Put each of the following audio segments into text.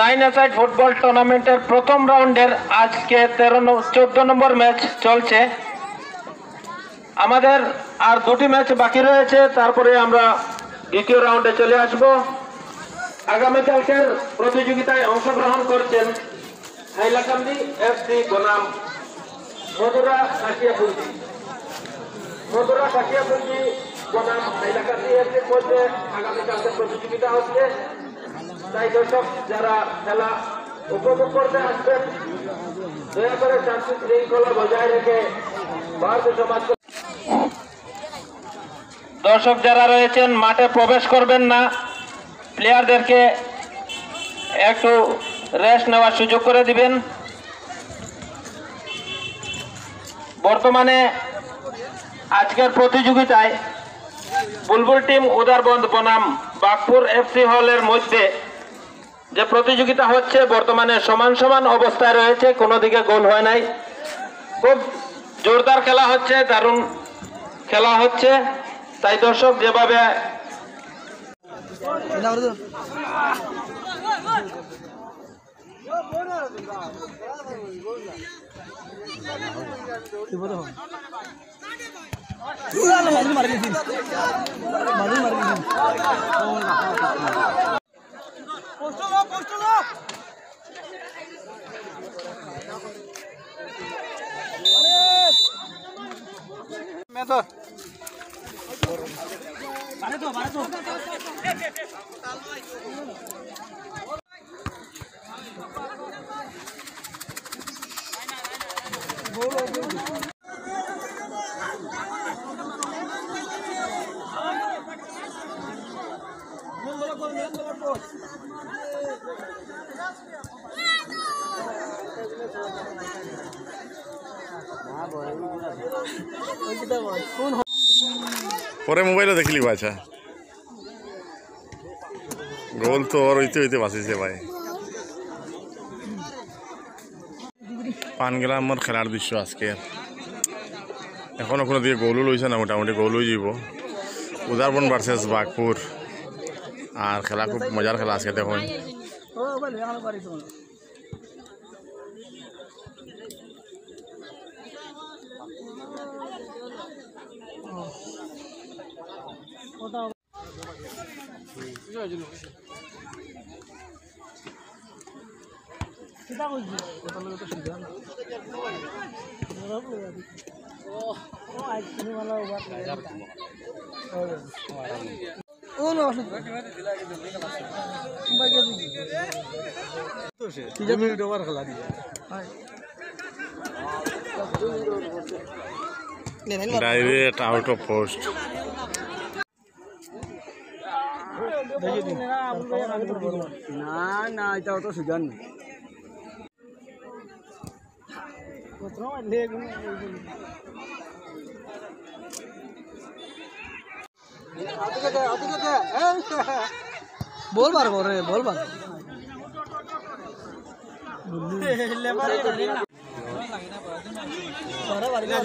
9-a-side football টুর্নামেন্টের প্রথম রাউন্ডের আজকে 14 নম্বর ম্যাচ চলছে। আমাদের আর দুটি ম্যাচ বাকি রয়েছে, তারপরে আমরা দ্বিতীয় রাউন্ডে চলে আসব। আগামীকালকের প্রতিযোগিতায় অংশগ্রহণ করছেন হাইলাকান্দি এফসি বনাম মধুরা কাশিয়াপুঞ্জি। মধুরা কাশিয়াপুঞ্জি বনাম হাইলাকান্দি এফসির মধ্যে আগামীকালকের প্রতিযোগিতা হচ্ছে। তাই দর্শক যারা খেলা উপভোগ করতে আসবেন, দয়া করে শান্তি শৃঙ্খলা বজায় রেখে ভারতীয় সমাজ। দর্শক যারা রয়েছেন মাঠে প্রবেশ করবেন না, প্লেয়ারদেরকে একটু রেস্ট নেওয়ার সুযোগ করে দিবেন। বর্তমানে আজকের প্রতিযোগিতায় বুলবুল টিম উদারবন্দ বনাম বাগপুর এফসি হলের মধ্যে যে প্রতিযোগিতা হচ্ছে, বর্তমানে সমান সমান অবস্থায় রয়েছে, কোনো দিকে গোল হয় নাই। খুব জোরদার খেলা হচ্ছে, দারুণ খেলা হচ্ছে। তাই দর্শক যেভাবে পরে মোবাইলে দেখলি বাছা গোল তো ওর হইতে হইতে বাঁচিছে ভাই। পানগ্রামের খেলার দৃশ্য আজকে এখনো কোনো দিকে গোলও লইছে না, মোটামুটি গোল হয়ে যাব। উদারবন ভার্সেস বাগপুর, আর খেলা খুব মজার খেলা আজকে দেখুন। Direct out of post. না না, এটা তো সুজান বলবার করে বলবার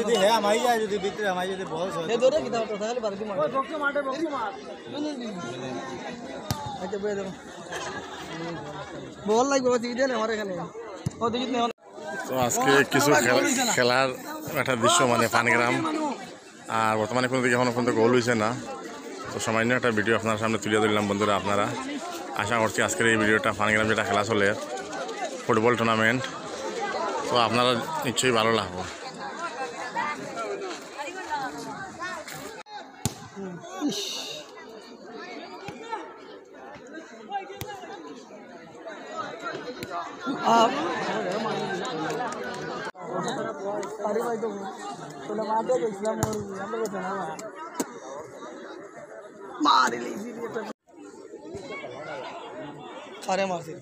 যদি হ্যাঁ আমাই যায়, যদি ভিতরে আমাই যদি বস হয় ধরে কি তাহলে তাহলে বাড়ি মার বক্স মাঠে বক্স মার আচ্ছা বলে দাও বল লাগবে বাতি দেন আমার এখানে ও দিজিত না। তো আজকে কিছু খেলার একটা দৃশ্য মানে পানগ্রাম, আর বর্তমানে কোনো দিকে এখনো পর্যন্ত গোল হয়েছে না। তো সামান্য একটা ভিডিও আপনার সামনে তুলে ধরলাম বন্ধুরা। আপনারা আশা করছি আজকের এই ভিডিওটা পানগ্রাম যেটা খেলা চলে ফুটবল টুর্নামেন্ট, তো আপনারা নিশ্চয়ই ভালো লাগবে। আরে মারছি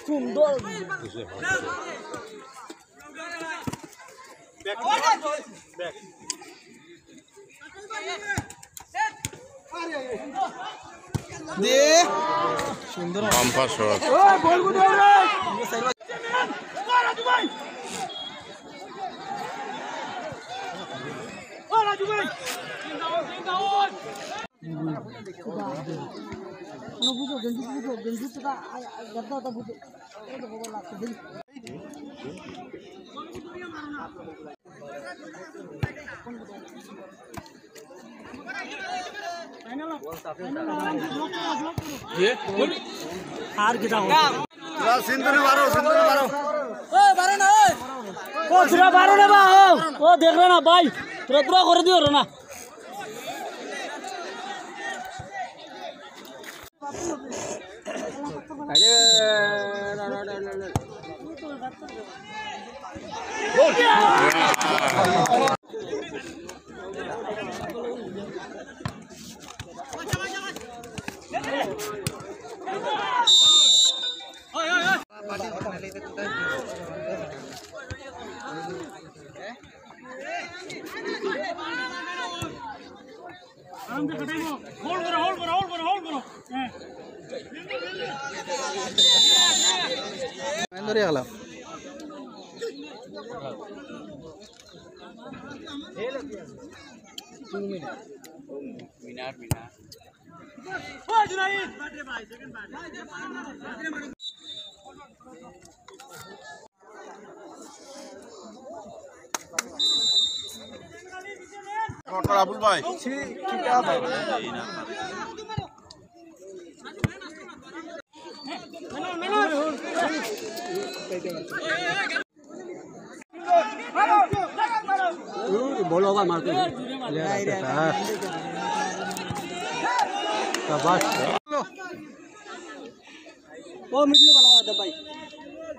সুন্দর বাম্পার শট সিন্ধুরে মারো ও তোরা বারো না বা ও দেখবে না ভাই তোরা পুরা করে দিও না ধরে গেলাম আবুল ভাই बोलो आवाज मारते ओ मिडल वाला आवाज भाई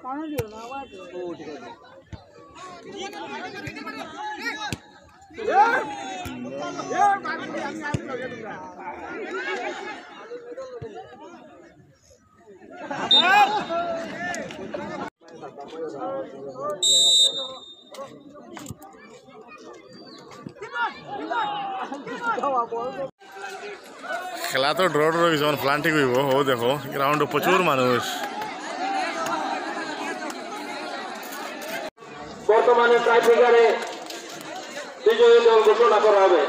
पानी दियो ना आवाज ओ ठीक है খেলা তো ড্র রয়েছে যখন প্লান্টিং হইব ও দেখো গ্রাউন্ডে প্রচুর মানুষ বর্তমানে টাইব্রেকারে বিজয়ী দল ঘোষণা করা হবে।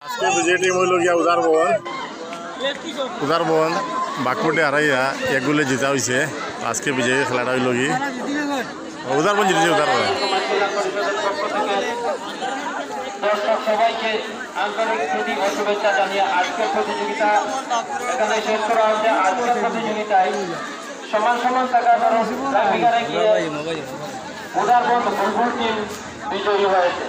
আজকে বিজয় টিম হইল গিয়া উদার ভবন বাঘপুটে হারাইয়া এক গোলে জিতা হয়েছে আজকে বিজয়ী খেলাটা হইল কি উদার ভবন জিতেছে উদার ভবন দর্শক সবাইকে আন্তরিক প্রীতি ও শুভেচ্ছা জানিয়ে আজকের প্রতিযোগিতা এখানে শেষ করা হচ্ছে। আজকের প্রতিযোগিতায় সমান সমান টাকা টাইব্রেকারে গিয়ে উদারবন্দ ফুটবল টিম বিজয়ী হয়েছে।